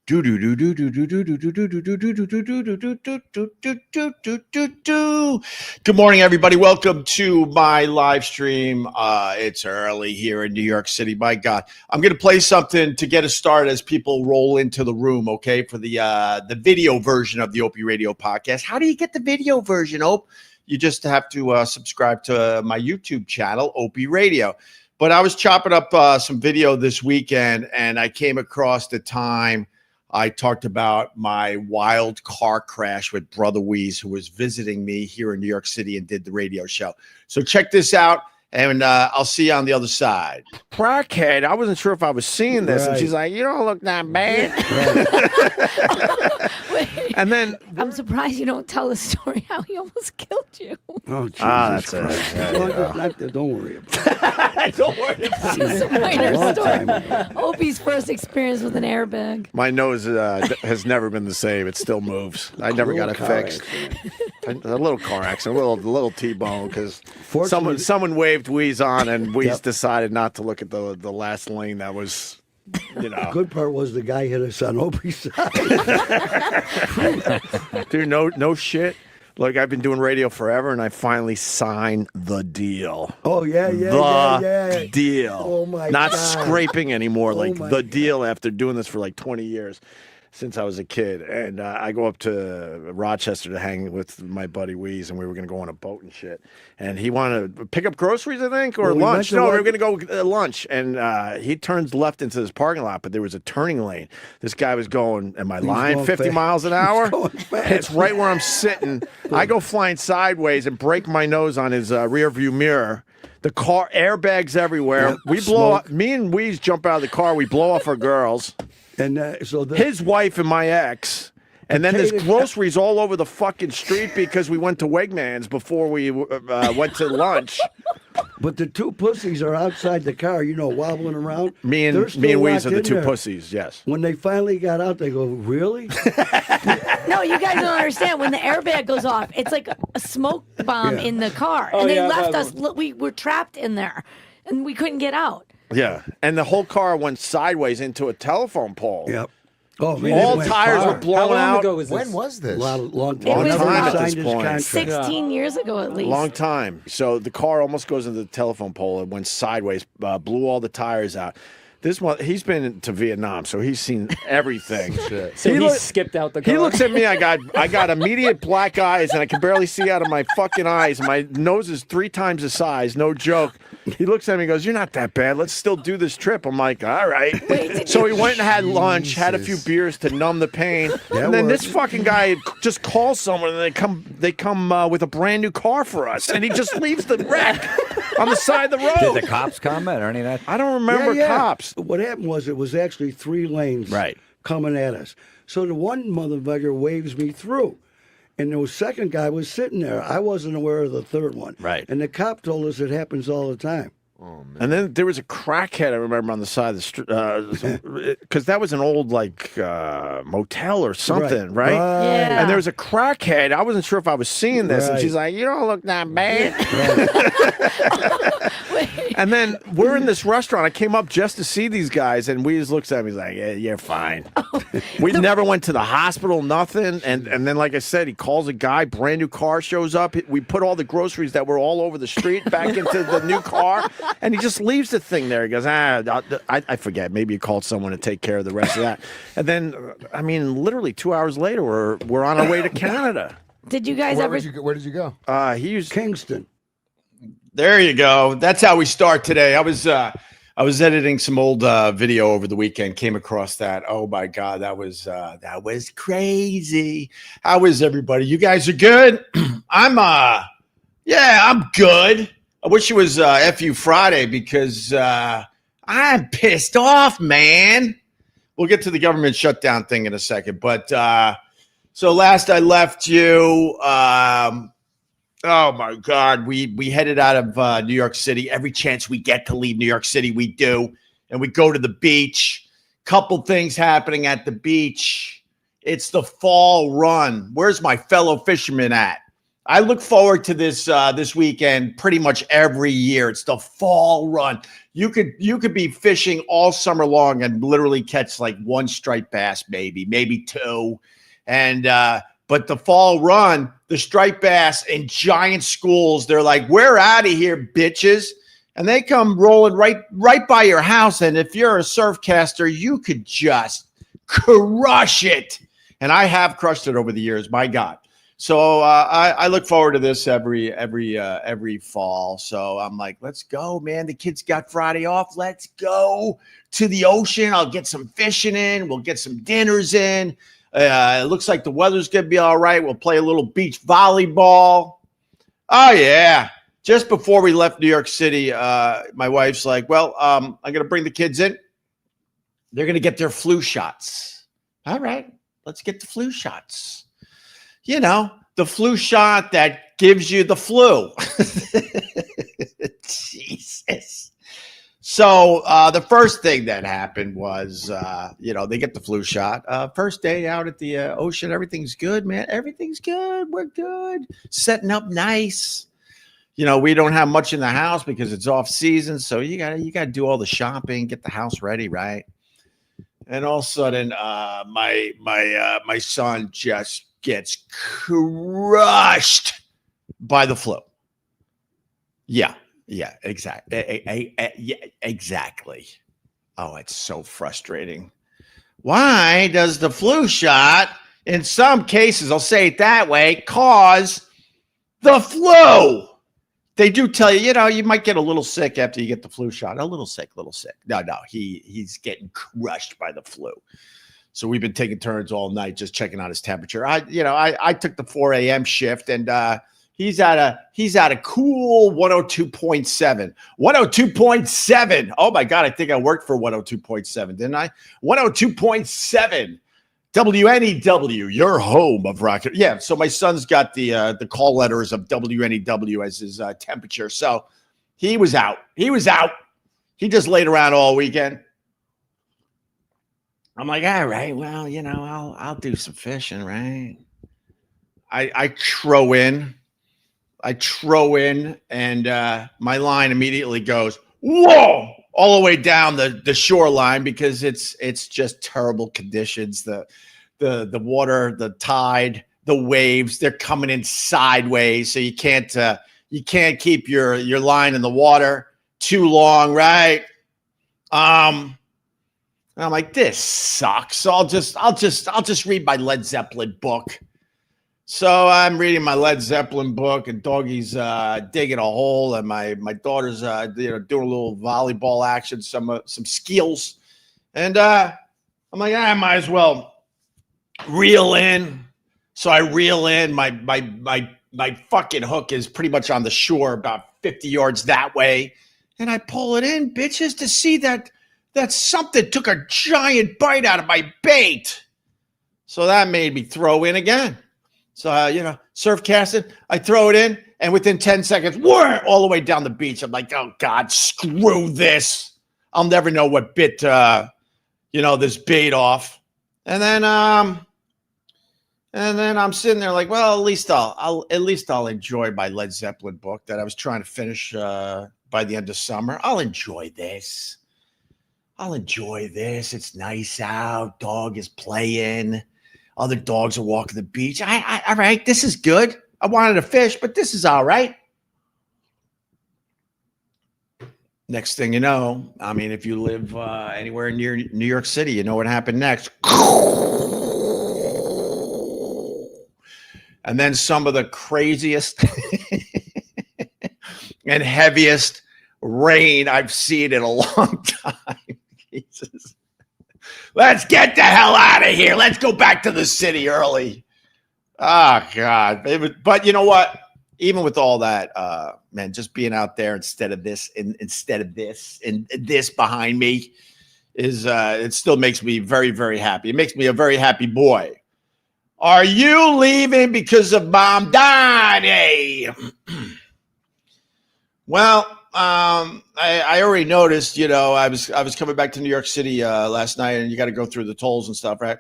Good morning, everybody. Welcome to my live stream. It's early here in New York City. My God, I'm going to play something to get us started as people roll into the room. Okay, for the video version of the Opie Radio podcast. How do you get the video version, Ope? You just have to subscribe to my YouTube channel, Opie Radio. But I was chopping up some video this weekend, and I came across the time I talked about my wild car crash with Brother Weeze, who was visiting me here in New York City and did the radio show. So check this out, and I'll see you on the other side. Crackhead, I wasn't sure if I was seeing this, and she's like, "You don't look that bad." And then I'm surprised you don't tell the story how he almost killed you. Oh, Jesus that's Christ. it. Don't worry about it. Don't worry. It's a minor story. Opie's first experience with an airbag. My nose has never been the same. It still moves. I never got it fixed. A little car accident, a little T-bone, because someone waved Weeze on, and Weeze decided not to look at the last lane that was. You know. The good part was the guy hit us on Opie's side. Dude, no shit. Look, I've been doing radio forever, and I finally signed the deal. Oh, yeah. The deal. Oh, my Not God. scraping anymore, like the God. deal after doing this for like 20 years. Since I was a kid, and I go up to Rochester to hang with my buddy Weeze, and we were going to go on a boat and shit. And he wanted to pick up groceries, I think, or lunch. No, we were going to go lunch. And he turns left into this parking lot, but there was a turning lane. This guy was going, am I lying, 50 fast. miles an hour? It's It's right where I'm sitting. I go flying sideways and break my nose on his rear view mirror. The car, airbags everywhere. Yep, We blow up. Me and Weeze jump out of the car. We blow off our girls. And His wife and my ex. And then there's groceries all over the fucking street because we went to Wegmans before we went to lunch. But the two pussies are outside the car, wobbling around. Me and They're still Weeze locked are the in two there. pussies, yes. When they finally got out, they go, really? No, you guys don't understand. When the airbag goes off, it's like a smoke bomb in the car. And they left us, we were trapped in there, and we couldn't get out. Yeah, and the whole car went sideways into a telephone pole. Yep. Oh, man, All tires were blown How long out. ago was this? When was this? Long It was time at signed this his point. contract. 16 years ago, at least. Long time. So the car almost goes into the telephone pole. It went sideways, blew all the tires out. This one, he's been to Vietnam, so he's seen everything. So he skipped out the car. He looks at me. I got immediate black eyes, and I can barely see out of my fucking eyes. My nose is 3 times the size. No joke. He looks at me and goes, "You're not that bad. Let's still do this trip." I'm like, "All right." So he went and had lunch, had a few beers to numb the pain, and then this fucking guy just calls someone, and they come with a brand new car for us, and he just leaves the wreck on the side of the road. Did the cops come or any of that? I don't remember cops. What happened was it was actually 3 lanes coming at us. So the one motherfucker waves me through. And the second guy was sitting there. I wasn't aware of the third one. Right. And the cop told us it happens all the time. Oh, man. And then there was a crackhead, I remember, on the side of the street, because that was an old, motel or something, right? Yeah. And there was a crackhead. I wasn't sure if I was seeing this, and she's like, "You don't look that bad." And then we're in this restaurant. I came up just to see these guys, and Weeze looks at me. He's like, "Yeah, you're fine." We never went to the hospital, nothing. And then, like I said, he calls a guy, brand new car shows up. We put all the groceries that were all over the street back into the new car, and he just leaves the thing there. He goes, I forget. Maybe he called someone to take care of the rest of that. And then, literally 2 hours later, we're on our way to Canada. Did you guys Where did you go? He used Kingston. There you go. That's how we start today. I was editing some old video over the weekend. Came across that. Oh my God, that was crazy. How is everybody? You guys are good. I'm good. I wish it was FU Friday because I'm pissed off, man. We'll get to the government shutdown thing in a second, but so last I left you. Oh my God, we headed out of New York City. Every chance we get to leave New York City, we do. And we go to the beach. Couple things happening at the beach. It's the fall run. Where's my fellow fishermen at? I look forward to this this weekend pretty much every year. It's the fall run. You could be fishing all summer long and literally catch like one striped bass, maybe two. And but the fall run, the striped bass in giant schools, they're like, we're out of here, bitches. And they come rolling right by your house. And if you're a surf caster, you could just crush it. And I have crushed it over the years, my God. So I look forward to this every fall. So I'm like, let's go, man. The kids got Friday off. Let's go to the ocean. I'll get some fishing in. We'll get some dinners in. It looks like the weather's going to be all right. We'll play a little beach volleyball. Oh, yeah. Just before we left New York City, my wife's like, well, I'm going to bring the kids in. They're going to get their flu shots. All right, let's get the flu shots. You know, the flu shot that gives you the flu. Jesus. So the first thing that happened was, they get the flu shot. First day out at the ocean, everything's good, man. Everything's good. We're good. Setting up nice. We don't have much in the house because it's off season. So you gotta do all the shopping, get the house ready, right? And all of a sudden, my son just gets crushed by the flu. Yeah, exactly. Exactly. Oh, it's so frustrating. Why does the flu shot, in some cases, I'll say it that way, cause the flu? They do tell you, you might get a little sick after you get the flu shot. A little sick. No, he's getting crushed by the flu. So we've been taking turns all night just checking on his temperature. I took the 4 a.m. shift, and he's at a cool 102.7. 102.7. Oh my God, I think I worked for 102.7, didn't I? 102.7. WNEW, your home of rocket. Yeah, so my son's got the call letters of WNEW as his temperature. So he was out. He just laid around all weekend. I'm like, all right, well, I'll do some fishing, right? I throw in, and my line immediately goes, whoa, all the way down the shoreline because it's just terrible conditions. The water, the tide, the waves, they're coming in sideways, so you can't keep your line in the water too long, right? And I'm like, this sucks. So I'll just read my Led Zeppelin book. So I'm reading my Led Zeppelin book, and Doggy's digging a hole, and my daughter's doing a little volleyball action, some skills, and I'm like, I might as well reel in. So I reel in. My fucking hook is pretty much on the shore, about 50 yards that way, and I pull it in, bitches, to see that something took a giant bite out of my bait. So that made me throw in again. So, surf casting, I throw it in, and within 10 seconds, all the way down the beach. I'm like, oh, God, screw this. I'll never know what bit, this bait off. And then I'm sitting there like, well, at least I'll enjoy my Led Zeppelin book that I was trying to finish by the end of summer. I'll enjoy this. It's nice out. Dog is playing. Other dogs are walking the beach. All right, this is good. I wanted to fish, but this is all right. Next thing you know, I mean, if you live anywhere near New York City, you know what happened next. And then some of the craziest and heaviest rain I've seen in a long time. Jesus. Let's get the hell out of here. Let's go back to the city early. Oh, God. But you know what? Even with all that, man, just being out there instead of this and this behind me is it still makes me very, very happy. It makes me a very happy boy. Are you leaving because of Mom Donnie? Well, I already noticed, I was coming back to New York City last night, and you got to go through the tolls and stuff, right?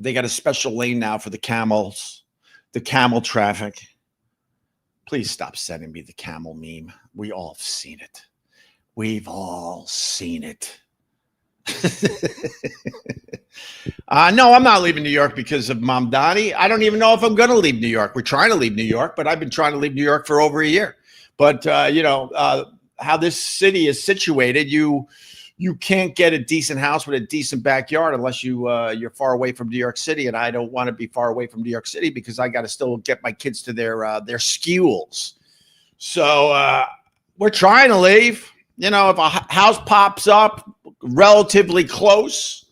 They got a special lane now for the camels, the camel traffic. Please stop sending me the camel meme. We all have seen it. We've all seen it. No, I'm not leaving New York because of Mom Donnie. I don't even know if I'm going to leave New York. We're trying to leave New York, but I've been trying to leave New York for over a year. But, how this city is situated, you can't get a decent house with a decent backyard unless you're far away from New York City. And I don't want to be far away from New York City because I got to still get my kids to their schools. So we're trying to leave. If a house pops up relatively close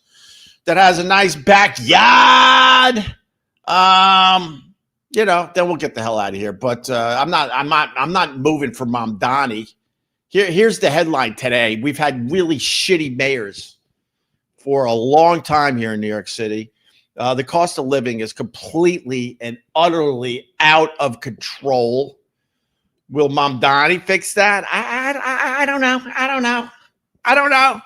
that has a nice backyard, then we'll get the hell out of here. But I'm not moving for Mom Donnie. Here's the headline today. We've had really shitty mayors for a long time here in New York City. The cost of living is completely and utterly out of control. Will Mom Donnie fix that? I don't know. I don't know.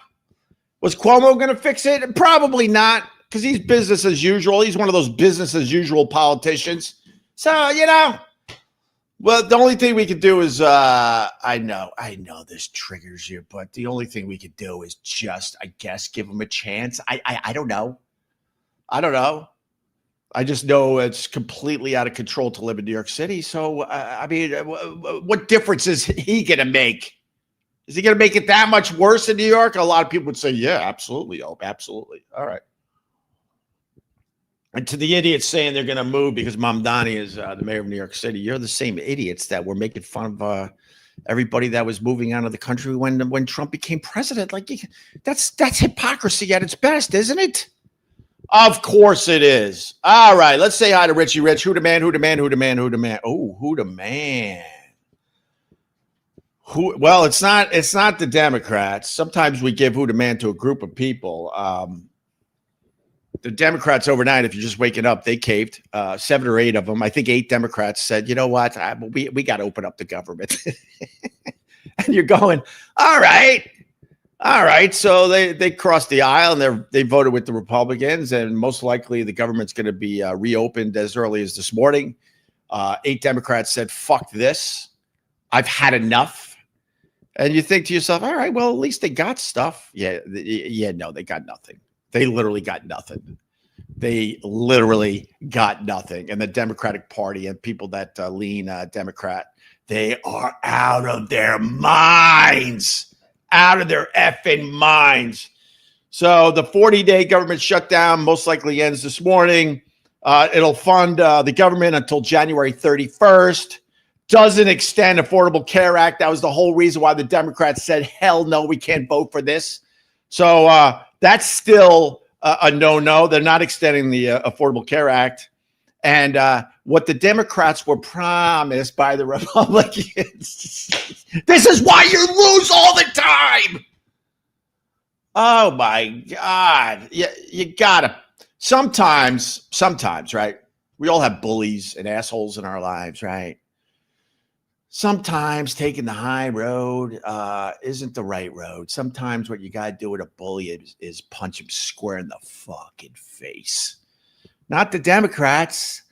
Was Cuomo going to fix it? Probably not, because he's business as usual. He's one of those business as usual politicians. So, well, the only thing we could do is, I know this triggers you, but the only thing we could do is just, I guess, give him a chance. I don't know. I just know it's completely out of control to live in New York City. So, what difference is he going to make? Is he going to make it that much worse in New York? A lot of people would say, yeah, absolutely. Oh, absolutely. All right. And to the idiots saying they're going to move because Mom Donnie is the mayor of New York City, you're the same idiots that were making fun of everybody that was moving out of the country when Trump became president. Like, that's hypocrisy at its best, isn't it? Of course it is. All right, let's say hi to Richie Rich. Who the man? Oh, who the man? Well, it's not the Democrats. Sometimes we give who the man to a group of people. The Democrats overnight, if you're just waking up, they caved. 7 or 8 of them. I think 8 Democrats said, you know what? We got to open up the government. And you're going, all right. So they crossed the aisle and they voted with the Republicans, and most likely the government's going to be reopened as early as this morning. 8 Democrats said, fuck this. I've had enough. And you think to yourself, all right, well, at least they got stuff. No, they got nothing. They literally got nothing. And the Democratic Party and people that lean Democrat, they are out of their minds. Out of their effing minds. So the 40-day government shutdown most likely ends this morning. It'll fund the government until January 31st. Doesn't extend Affordable Care Act. That was the whole reason why the Democrats said, hell no, we can't vote for this. So that's still a no-no. They're not extending the Affordable Care Act. And what the Democrats were promised by the Republicans, this is why you lose all the time. Oh, my God. You got to. Sometimes, right? We all have bullies and assholes in our lives, right? Sometimes taking the high road isn't the right road. Sometimes what you got to do with a bully is punch him square in the fucking face. Not the Democrats.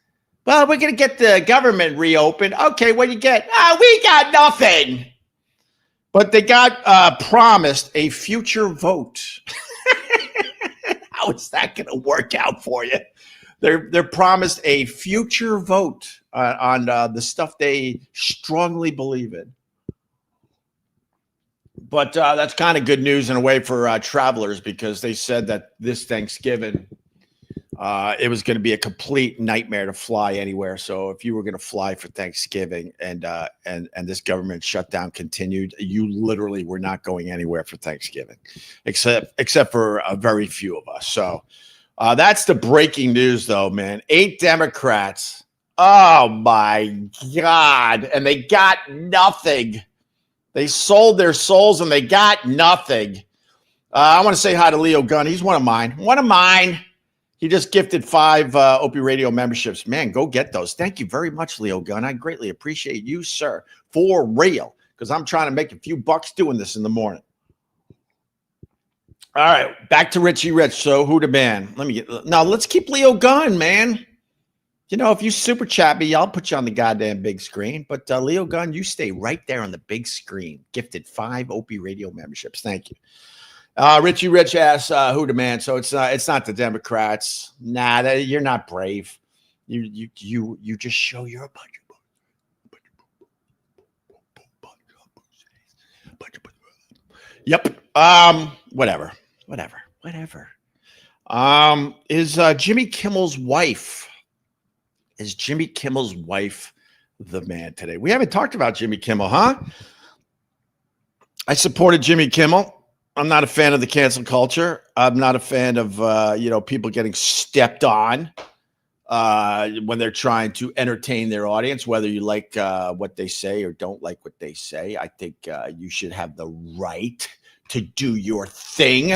Well, we're going to get the government reopened. Okay, what do you get? We got nothing. But they got promised a future vote. How is that going to work out for you? They're promised a future vote on the stuff they strongly believe in. But that's kind of good news in a way for travelers, because they said that this Thanksgiving, it was going to be a complete nightmare to fly anywhere. So if you were going to fly for Thanksgiving and this government shutdown continued, you literally were not going anywhere for Thanksgiving, except for a very few of us. So that's the breaking news, though, man. 8 Democrats. Oh, my God. And they got nothing. They sold their souls and they got nothing. I want to say hi to Leo Gunn. He's one of mine. He just gifted 5 Opie Radio memberships. Man, go get those. Thank you very much, Leo Gunn. I greatly appreciate you, sir. For real. Because I'm trying to make a few bucks doing this in the morning. All right, back to Richie Rich. So who the man? Let's keep Leo Gunn, man. if you super chat me, I'll put you on the goddamn big screen. But Leo Gunn, you stay right there on the big screen. Gifted 5 Opie radio memberships. Thank you. Richie Rich asks, who demands? So it's not the Democrats. Nah, you're not brave. You just show you're a bunch of. Yep. Whatever. Is Jimmy Kimmel's wife? Is Jimmy Kimmel's wife the man today? We haven't talked about Jimmy Kimmel, huh? I supported Jimmy Kimmel. I'm not a fan of the cancel culture. I'm not a fan of people getting stepped on when they're trying to entertain their audience, whether you like what they say or don't like what they say. I think you should have the right to do your thing.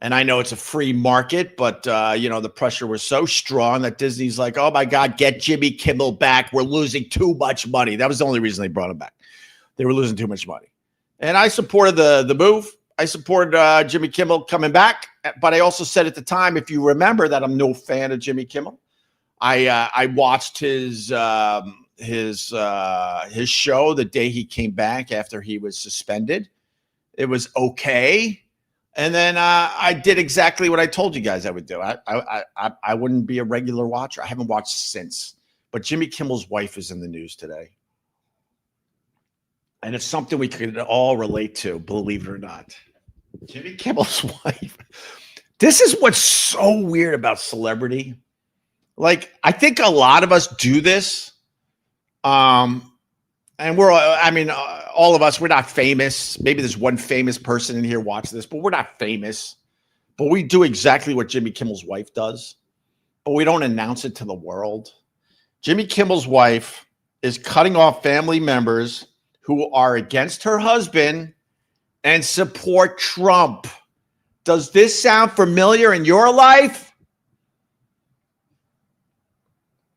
And I know it's a free market, but, the pressure was so strong that Disney's like, oh, my God, get Jimmy Kimmel back. We're losing too much money. That was the only reason they brought him back. They were losing too much money. And I supported the move. I supported Jimmy Kimmel coming back. But I also said at the time, if you remember, that I'm no fan of Jimmy Kimmel. I watched his show the day he came back after he was suspended. It was okay. And then I did exactly what I told you guys I would do. I wouldn't be a regular watcher. I haven't watched since. But Jimmy Kimmel's wife is in the news today. And it's something we could all relate to, believe it or not. Jimmy Kimmel's wife. This is what's so weird about celebrity. Like, I think a lot of us do this. And all of us, we're not famous. Maybe there's one famous person in here watching this, but we're not famous. But we do exactly what Jimmy Kimmel's wife does, but we don't announce it to the world. Jimmy Kimmel's wife is cutting off family members who are against her husband and support Trump. Does this sound familiar in your life?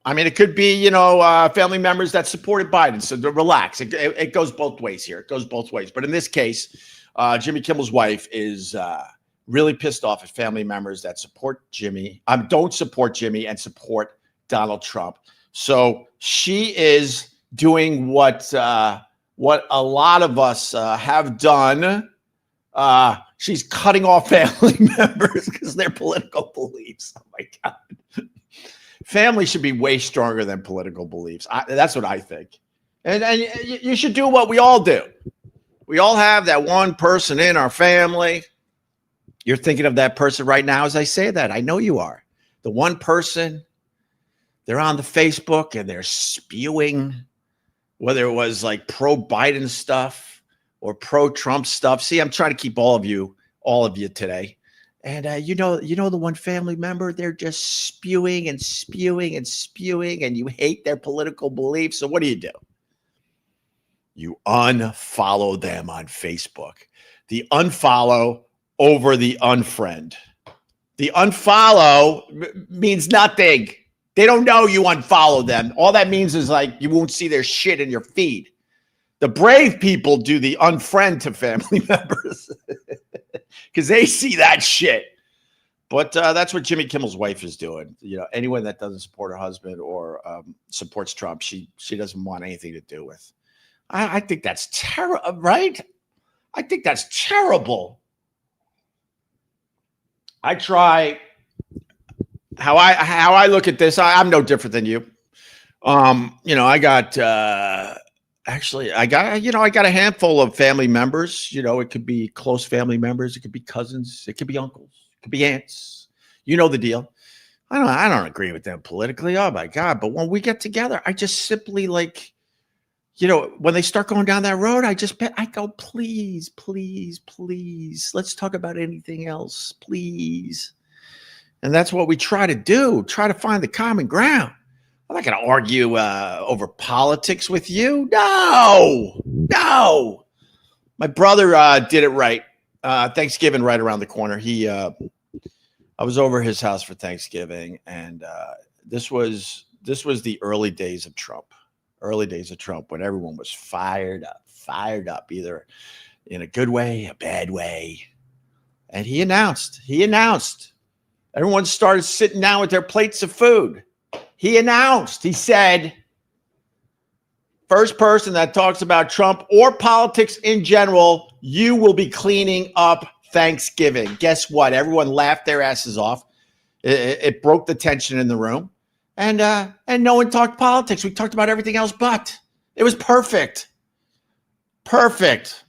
I mean, it could be, family members that supported Biden. So relax. It goes both ways here. It goes both ways. But in this case, Jimmy Kimmel's wife is really pissed off at family members that don't support Jimmy and support Donald Trump. So she is doing what a lot of us have done. She's cutting off family members because their political beliefs. Oh, my God. Family should be way stronger than political beliefs. That's what I think. And you should do what we all do. We all have that one person in our family. You're thinking of that person right now as I say that. I know you are. The one person, they're on the Facebook and they're spewing, whether it was like pro-Biden stuff or pro-Trump stuff. See, I'm trying to keep all of you today. And the one family member, they're just spewing and spewing and spewing, and you hate their political beliefs. So what do? You unfollow them on Facebook. The unfollow over the unfriend. The unfollow means nothing. They don't know you unfollow them. All that means is like you won't see their shit in your feed. The brave people do the unfriend to family members because they see that shit. But that's what Jimmy Kimmel's wife is doing. Anyone that doesn't support her husband or supports Trump, she doesn't want anything to do with. I think that's terrible, right? I think that's terrible. I try how I look at this. I'm no different than you. I got a handful of family members. It could be close family members, it could be cousins, it could be uncles, it could be aunts. You know the deal. I don't agree with them politically. Oh my God. But when we get together, I just simply when they start going down that road, I go, please, please, please. Let's talk about anything else, please. And that's what we try to do. Try to find the common ground. I'm not going to argue over politics with you. No. My brother did it right. Thanksgiving right around the corner. I was over his house for Thanksgiving, and this was the early days of Trump. Early days of Trump when everyone was fired up, either in a good way, a bad way. And he announced. Everyone started sitting down with their plates of food. He announced, he said, first person that talks about Trump or politics in general, you will be cleaning up Thanksgiving. Guess what? Everyone laughed their asses off. It broke the tension in the room. And no one talked politics. We talked about everything else but. It was perfect. Perfect.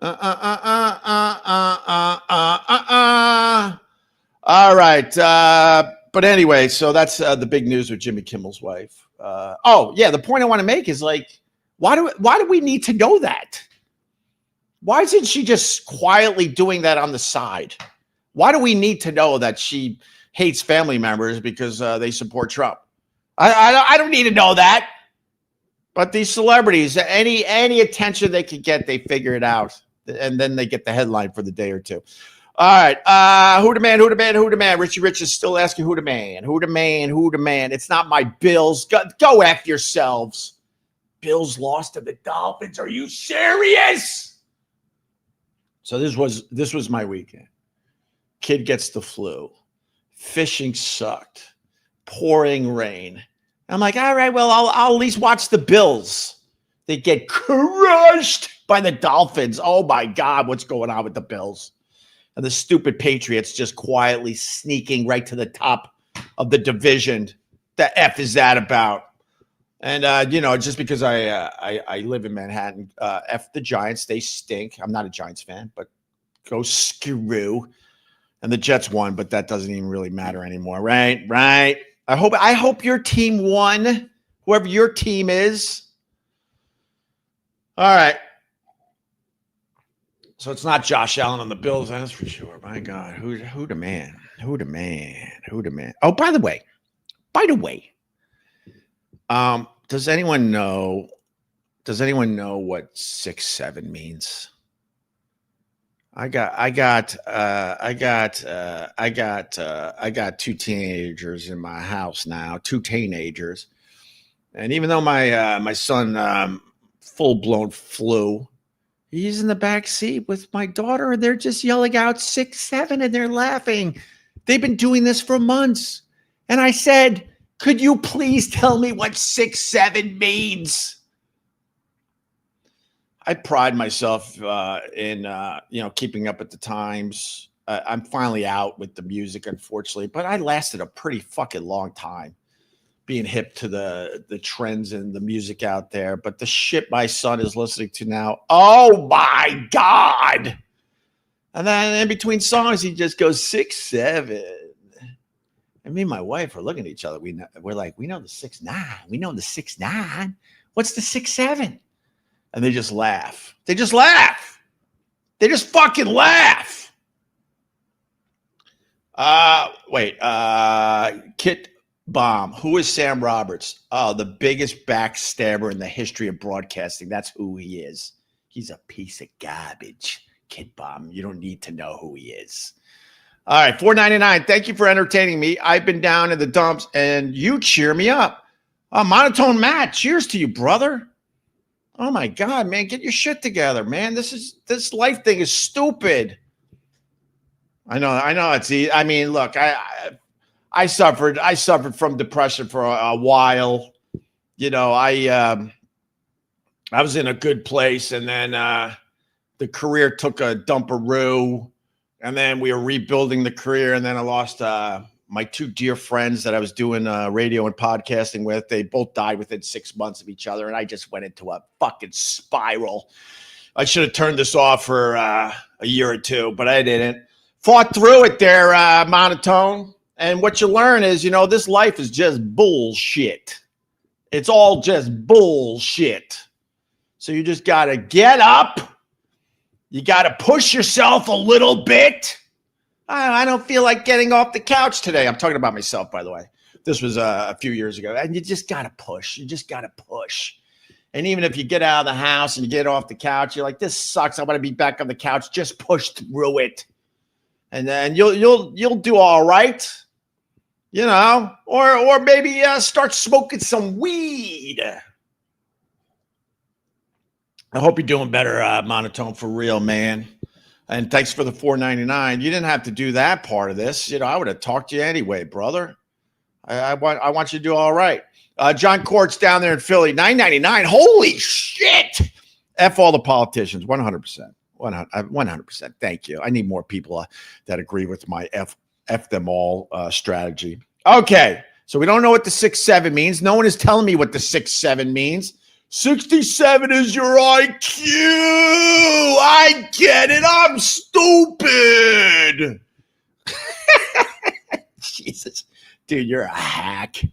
All right. But anyway, so that's the big news with Jimmy Kimmel's wife. The point I want to make is like, why do we need to know that? Why isn't she just quietly doing that on the side? Why do we need to know that she hates family members because they support Trump? I don't need to know that. But these celebrities, any attention they can get, they figure it out. And then they get the headline for the day or two. All right. Who the man? Who the man? Who the man? Richie Rich is still asking who the man? Who the man? Who the man? It's not my Bills. Go F yourselves. Bills lost to the Dolphins. Are you serious? So this was my weekend. Kid gets the flu. Fishing sucked. Pouring rain. I'm like, all right, well, I'll at least watch the Bills. They get crushed by the Dolphins. Oh, my God, what's going on with the Bills? And the stupid Patriots just quietly sneaking right to the top of the division. The F is that about? And, just because I live in Manhattan, F the Giants, they stink. I'm not a Giants fan, but go screw. And the Jets won, but that doesn't even really matter anymore, right? Right. I hope your team won, whoever your team is. All right. So it's not Josh Allen on the Bills, that's for sure. My God, who the man? Who the man? Who the man? Oh, by the way, does anyone know what 6'7" means? I got two teenagers in my house now, two teenagers. And even though my son full-blown flu, he's in the back seat with my daughter, and they're just yelling out 6'7", and they're laughing. They've been doing this for months. And I said, could you please tell me what 6'7" means? I pride myself in keeping up at the times. I'm finally out with the music, unfortunately, but I lasted a pretty fucking long time being hip to the trends and the music out there. But the shit my son is listening to now, oh my God! And then in between songs, he just goes 6'7". And me and my wife are looking at each other. We're like, we know the 6'9". We know the 6'9". What's the 6'7"? And they just laugh. They just laugh. They just fucking laugh. Kit Bomb. Who is Sam Roberts? Oh, the biggest backstabber in the history of broadcasting. That's who he is. He's a piece of garbage. Kit Bomb. You don't need to know who he is. All right, $4.99. Thank you for entertaining me. I've been down in the dumps, and you cheer me up. Monotone Matt, cheers to you, brother. Oh my God, man, get your shit together, man. This life thing is stupid. I know it's easy. I mean, look, I suffered from depression for a while. You know, I was in a good place, and then the career took a dumperoo, and then we were rebuilding the career, and then I lost my two dear friends that I was doing radio and podcasting with. They both died within 6 months of each other, and I just went into a fucking spiral. I should have turned this off for a year or two, but I didn't. Fought through it there, Monotone. And what you learn is, this life is just bullshit. It's all just bullshit. So you just got to get up. You got to push yourself a little bit. I don't feel like getting off the couch today. I'm talking about myself, by the way. This was a few years ago. And you just got to push. You just got to push. And even if you get out of the house and you get off the couch, you're like, this sucks. I want to be back on the couch. Just push through it. And then you'll do all right. Or maybe start smoking some weed. I hope you're doing better, Monotone, for real, man. And thanks for the $4.99. You didn't have to do that part of this. I would have talked to you anyway, brother. I want you to do all right. John Court's down there in Philly, $9.99. Holy shit! F all the politicians, 100%. 100%. Thank you. I need more people that agree with my F them all strategy. Okay, so we don't know what the 6'7" means. No one is telling me what the 6'7" means. 67 is your IQ. I get it. I'm stupid. Jesus. Dude, you're a hack.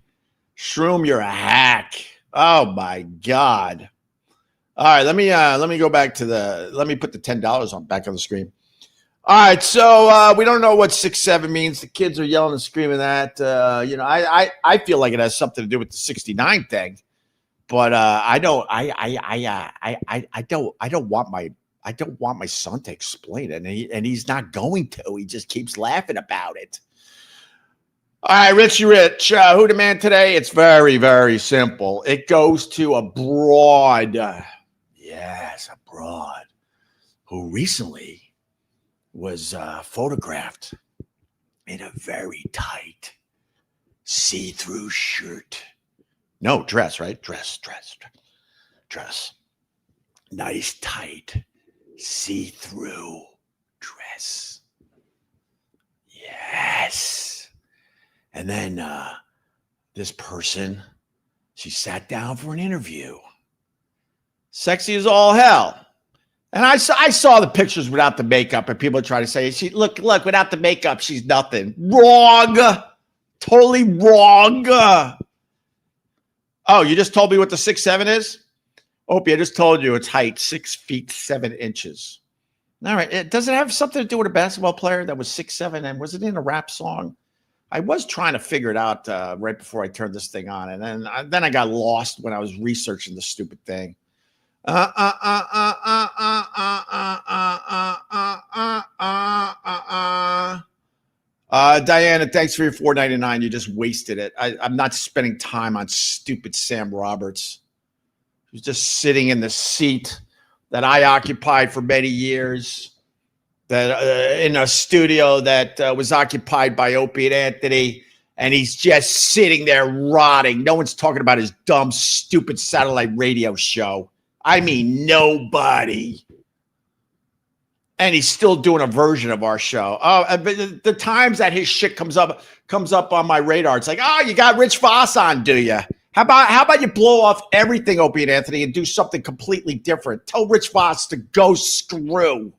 Shroom, you're a hack. Oh my God. All right, let me go back to let me put the $10 back on the screen. All right, so we don't know what 6'7" means. The kids are yelling and screaming that. I feel like it has something to do with the 69 thing. But I don't want my son to explain it, and he's not going to. He just keeps laughing about it. All right, Richie Rich, who the man today? It's very, very simple. It goes to a broad, yes, a broad, who recently was photographed in a very tight see-through shirt. No, dress, right? Dress. Nice, tight, see-through dress. Yes. And then this person, she sat down for an interview. Sexy as all hell. And I saw the pictures without the makeup, and people try to say, look, without the makeup, she's nothing. Wrong. Totally wrong. Oh, you just told me what the 6'7" is? Opie, I just told you its height, 6 feet 7 inches. All right. Does it have something to do with a basketball player that was 6'7", and was it in a rap song? I was trying to figure it out right before I turned this thing on, and then I got lost when I was researching the stupid thing. Diana, thanks for your $4.99. You just wasted it. I'm not spending time on stupid Sam Roberts, who's just sitting in the seat that I occupied for many years, that in a studio that was occupied by Opie and Anthony, and he's just sitting there rotting. No one's talking about his dumb, stupid satellite radio show. I mean, nobody. And he's still doing a version of our show. Oh, but the times that his shit comes up on my radar, it's like, oh, you got Rich Voss on, do you? How about you blow off everything, Opie and Anthony, and do something completely different? Tell Rich Voss to go screw.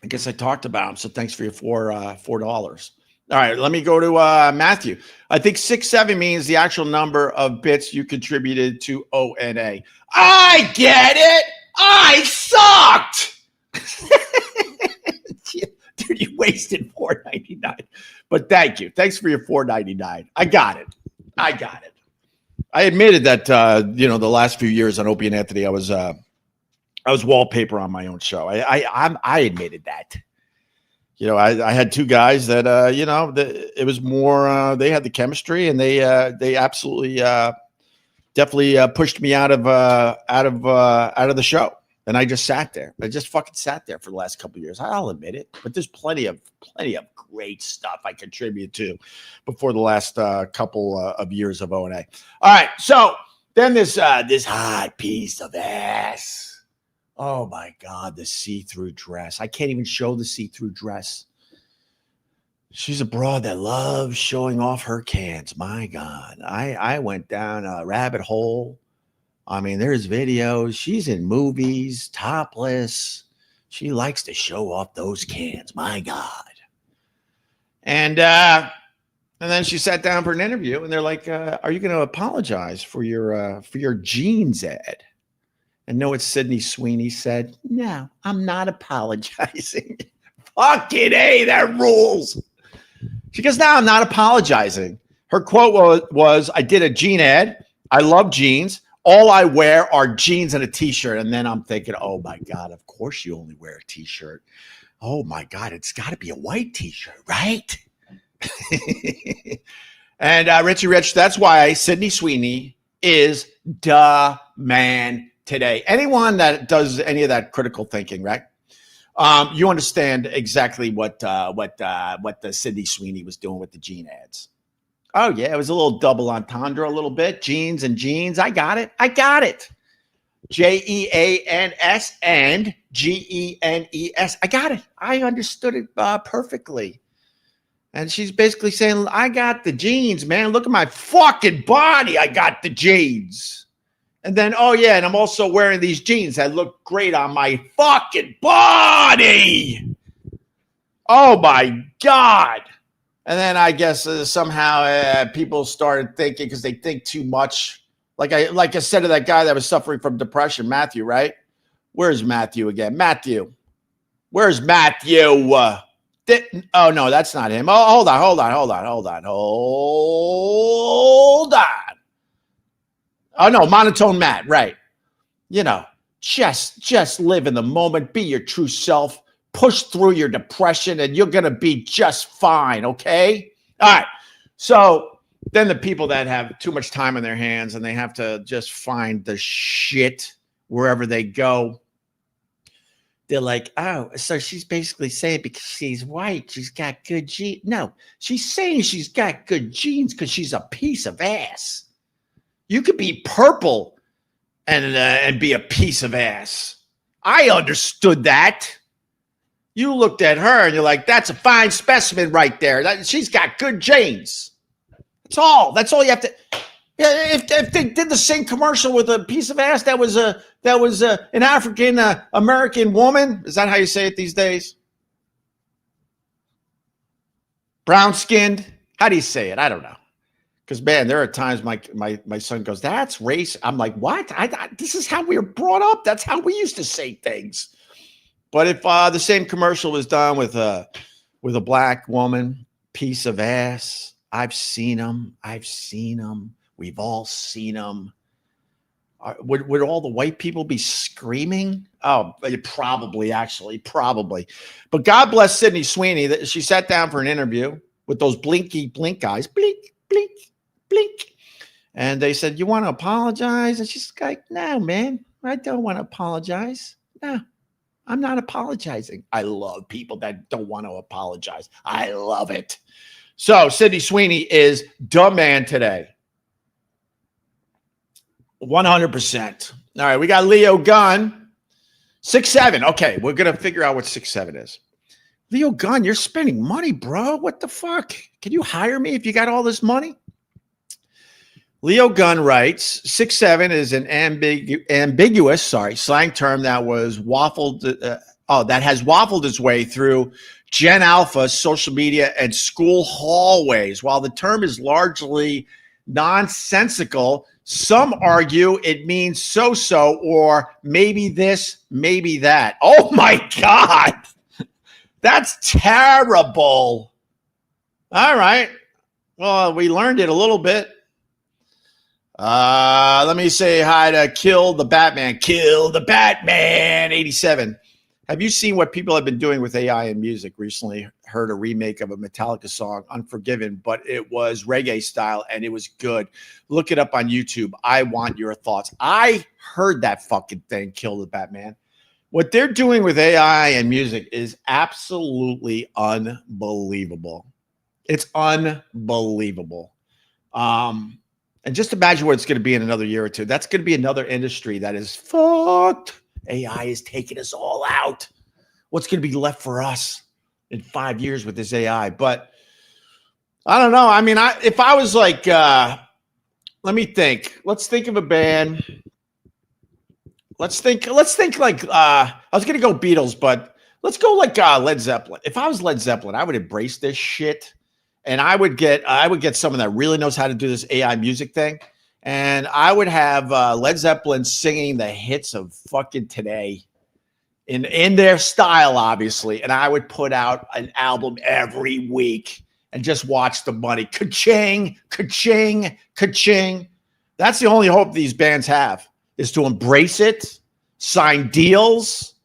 I guess I talked about him, so thanks for your $4. All right, let me go to Matthew. I think 6'7" means the actual number of bits you contributed to ONA. I get it. I sucked. Dude, you wasted $4.99. But thank you. Thanks for your $4.99. I got it. I admitted that the last few years on Opie and Anthony, I was wallpaper on my own show. I admitted that. I had two guys that it was more they had the chemistry, and they absolutely definitely pushed me out of the show. And I just sat there. I just fucking sat there for the last couple of years. I'll admit it. But there's plenty of great stuff I contributed to before the last couple of years of O&A. All right. So then this hot piece of ass. Oh my God, the see-through dress. I can't even show the see-through dress. She's a broad that loves showing off her cans. My God. I went down a rabbit hole. I mean, there's videos. She's in movies, topless. She likes to show off those cans. My God. And then she sat down for an interview, and they're like, are you going to apologize for your jeans ad? And know what Sydney Sweeney said? No, I'm not apologizing. Fucking A, that rules. She goes, no, I'm not apologizing. Her quote was, I did a jean ad. I love jeans. All I wear are jeans and a T-shirt. And then I'm thinking, oh, my God, of course you only wear a T-shirt. Oh, my God, it's got to be a white T-shirt, right? And Richie Rich, that's why Sydney Sweeney is the man today. Anyone that does any of that critical thinking, right? You understand exactly what the Sydney Sweeney was doing with the jean ads. Oh yeah, it was a little double entendre, a little bit. Jeans and jeans. I got it. JEANS and GENES. I got it. I understood it perfectly. And she's basically saying, I got the jeans, man. Look at my fucking body. I got the jeans. And then, oh yeah, and I'm also wearing these jeans that look great on my fucking body. Oh my God. And then I guess somehow people started thinking, because they think too much. Like I said to that guy that was suffering from depression, Matthew, right? Where's Matthew again? Matthew. Where's Matthew? Oh, no, that's not him. Oh, hold on. Oh, no, monotone Matt, right. You know, just live in the moment. Be your true self. Push through your depression, and you're going to be just fine, okay? All right. So then the people that have too much time on their hands and they have to just find the shit wherever they go, they're like, oh, so she's basically saying because she's white, she's got good genes. No, she's saying she's got good genes because she's a piece of ass. You could be purple and be a piece of ass. I understood that. You looked at her and you're like, that's a fine specimen right there. She's got good genes. That's all. That's all you have to. If they did the same commercial with a piece of ass that was an African American woman, is that how you say it these days? Brown skinned. How do you say it? I don't know. Because man, there are times my son goes, "That's race." I'm like, "What? This is how we were brought up. That's how we used to say things." But if the same commercial was done with a black woman, piece of ass, I've seen them. We've all seen them. Would all the white people be screaming? Oh, probably. But God bless Sydney Sweeney. She sat down for an interview with those blinky blink eyes. Blink, blink, blink. And they said, you want to apologize? And she's like, no, man, I don't want to apologize. No. I'm not apologizing. I love people that don't want to apologize. I love it. So Sydney Sweeney is the man today. 100%. All right, we got Leo Gunn. 6'7". Okay, we're going to figure out what 6'7" is. Leo Gunn, you're spending money, bro. What the fuck? Can you hire me if you got all this money? Leo Gunn writes, 6'7" is an ambiguous slang term that was that has waffled its way through Gen Alpha, social media, and school hallways. While the term is largely nonsensical, some argue it means so-so or maybe this, maybe that. Oh my God. That's terrible. All right. Well, we learned it a little bit. Let me say hi to Kill the Batman. 87. Have you seen what people have been doing with AI and music? Recently heard a remake of a Metallica song, Unforgiven, but it was reggae style and it was good. Look it up on YouTube. I want your thoughts. I heard that fucking thing, Kill the Batman. What they're doing with AI and music is absolutely unbelievable. It's unbelievable. And just imagine what it's going to be in another year or two. That's going to be another industry that is fucked. AI is taking us all out. What's going to be left for us in 5 years with this AI? But I don't know. I mean, if I was like, let me think. Let's think of a band. Let's think like, I was going to go Beatles, but let's go like Led Zeppelin. If I was Led Zeppelin, I would embrace this shit. And I would get someone that really knows how to do this AI music thing. And I would have Led Zeppelin singing the hits of fucking today in their style, obviously. And I would put out an album every week and just watch the money. Ka-ching, ka-ching, ka-ching. That's the only hope these bands have, is to embrace it, sign deals.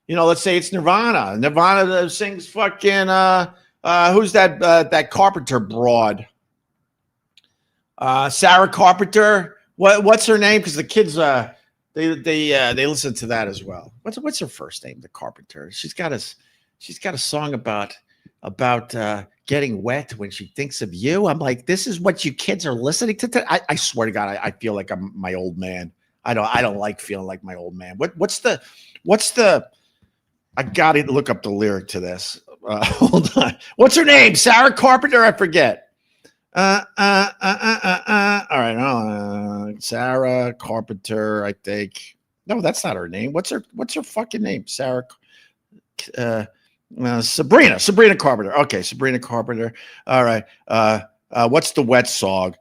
You know, let's say it's Nirvana. Nirvana sings fucking... who's that Carpenter broad? Sarah Carpenter. What's her name? Because the kids They listen to that as well. What's her first name? The Carpenter. She's got a song about getting wet when she thinks of you. I'm like, this is what you kids are listening to. I swear to God, I feel like I'm my old man. I don't like feeling like my old man. What's the? I gotta look up the lyric to this. Hold on. What's her name? Sarah Carpenter? I forget. All right. Sarah Carpenter, I think. No, that's not her name. What's her fucking name? Sarah. Sabrina Carpenter. Okay, Sabrina Carpenter. All right. What's the wet song?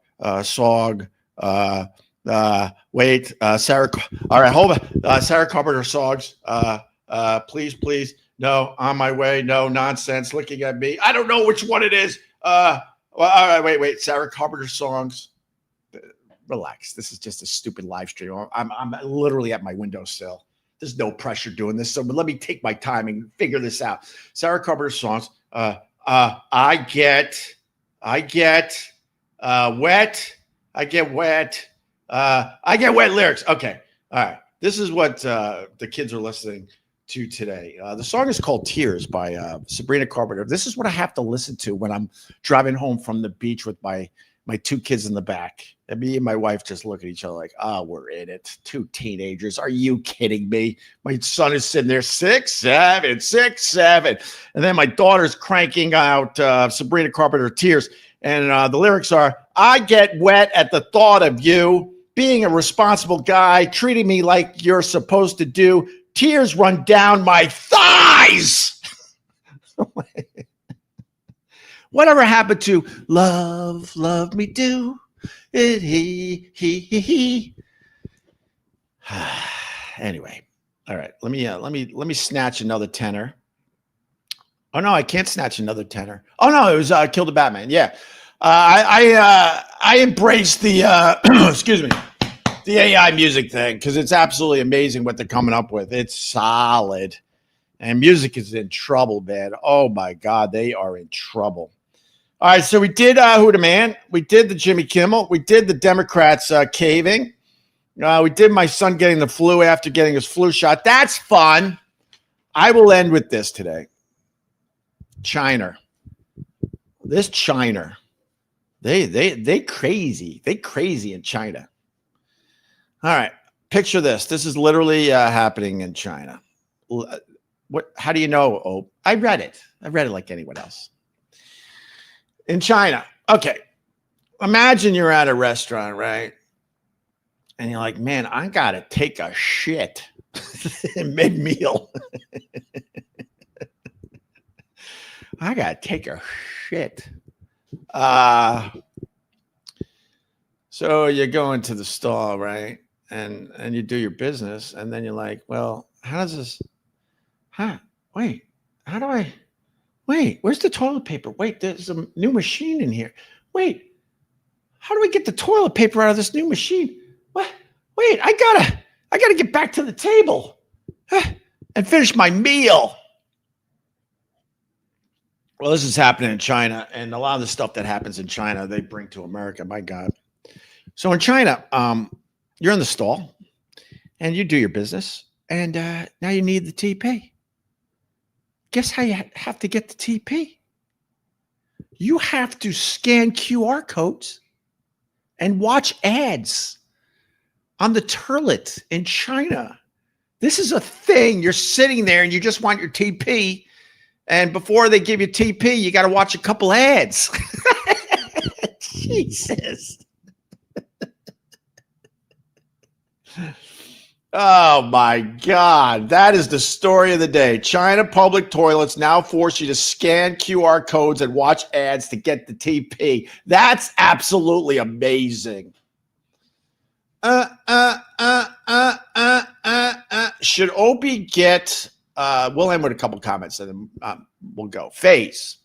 Wait. Sarah. All right, hold on. Sarah Carpenter songs. Please. No, on my way. No nonsense. Looking at me. I don't know which one it is. Well, all right. Wait. Sarah Carpenter songs. Relax. This is just a stupid live stream. I'm literally at my windowsill. There's no pressure doing this. So let me take my time and figure this out. Sarah Carpenter songs. I get wet. I get wet lyrics. Okay. All right. This is what the kids are listening to today. The song is called Tears by Sabrina Carpenter. This is what I have to listen to when I'm driving home from the beach with my two kids in the back. And me and my wife just look at each other like, we're in it. Two teenagers. Are you kidding me? My son is sitting there 6'7". And then my daughter's cranking out Sabrina Carpenter Tears. And the lyrics are, I get wet at the thought of you being a responsible guy, treating me like you're supposed to do. Tears run down my thighs. Whatever happened to love me do it he. Anyway, all right. Let me snatch another tenor. Oh no, I can't snatch another tenor. Oh no, it was Kill the Batman. Yeah, I embrace the excuse me, the AI music thing because it's absolutely amazing what they're coming up with. It's solid, and music is in trouble, man. Oh my God, they are in trouble. All right, so we did Who the Man. We did the Jimmy Kimmel. We did the Democrats caving. We did my son getting the flu after getting his flu shot. That's fun. I will end with this today. China. This China. They crazy. They crazy in China. All right, picture this. This is literally happening in China. How do you know? Oh, I read it. I read it like anyone else. In China. Okay. Imagine you're at a restaurant, right? And you're like, man, I got to take a shit mid-meal. I got to take a shit. So you go into the stall, right? And you do your business. And then you're like, well, how does this, wait, where's the toilet paper? Wait, there's a new machine in here. Wait, how do I get the toilet paper out of this new machine? What? Wait, I gotta get back to the table and finish my meal. Well, this is happening in China, and a lot of the stuff that happens in China, they bring to America. My God. So in China, you're in the stall, and you do your business, and now you need the TP. Guess how you have to get the TP? You have to scan QR codes and watch ads on the toilet in China. This is a thing. You're sitting there and you just want your TP. And before they give you TP, you got to watch a couple ads. Jesus. Oh my God. That is the story of the day. China public toilets now force you to scan QR codes and watch ads to get the TP. That's absolutely amazing. Should Opie get, we'll end with a couple comments and then we'll go. Phase.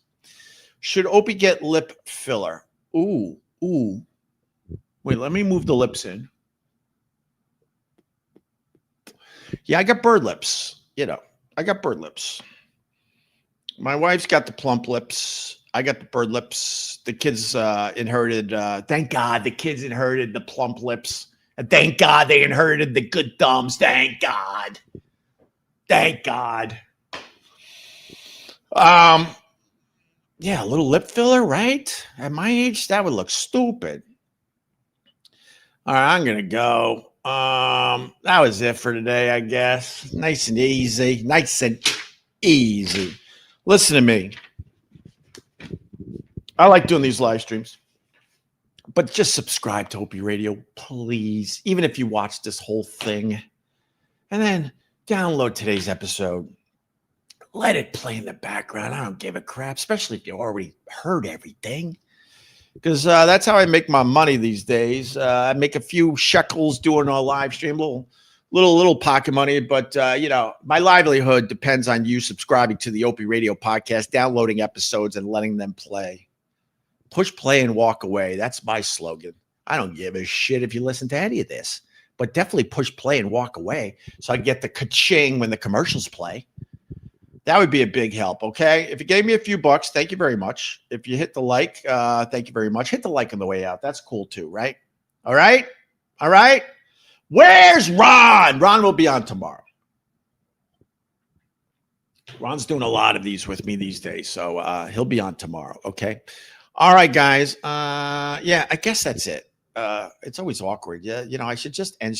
Should Opie get lip filler? Ooh. Wait, let me move the lips in. Yeah, I got bird lips. I got bird lips. My wife's got the plump lips. I got the bird lips. The kids inherited, thank God, the kids inherited the plump lips. And thank God they inherited the good thumbs. Thank God. Thank God. Yeah, a little lip filler, right? At my age, that would look stupid. All right, I'm gonna go. That was it for today, I guess. Nice and easy. Nice and easy. Listen to me. I like doing these live streams. But just subscribe to Opie Radio, please. Even if you watch this whole thing. And then download today's episode. Let it play in the background. I don't give a crap, especially if you already heard everything. Because that's how I make my money these days. I make a few shekels doing a live stream, little pocket money. But, my livelihood depends on you subscribing to the Opie Radio podcast, downloading episodes, and letting them play. Push play and walk away. That's my slogan. I don't give a shit if you listen to any of this. But definitely push play and walk away so I get the ka-ching when the commercials play. That would be a big help, okay? If you gave me a few bucks, thank you very much. If you hit the like, thank you very much. Hit the like on the way out. That's cool too, right? All right? All right? Where's Ron? Ron will be on tomorrow. Ron's doing a lot of these with me these days, so he'll be on tomorrow, okay? All right, guys. I guess that's it. It's always awkward. Yeah, I should just end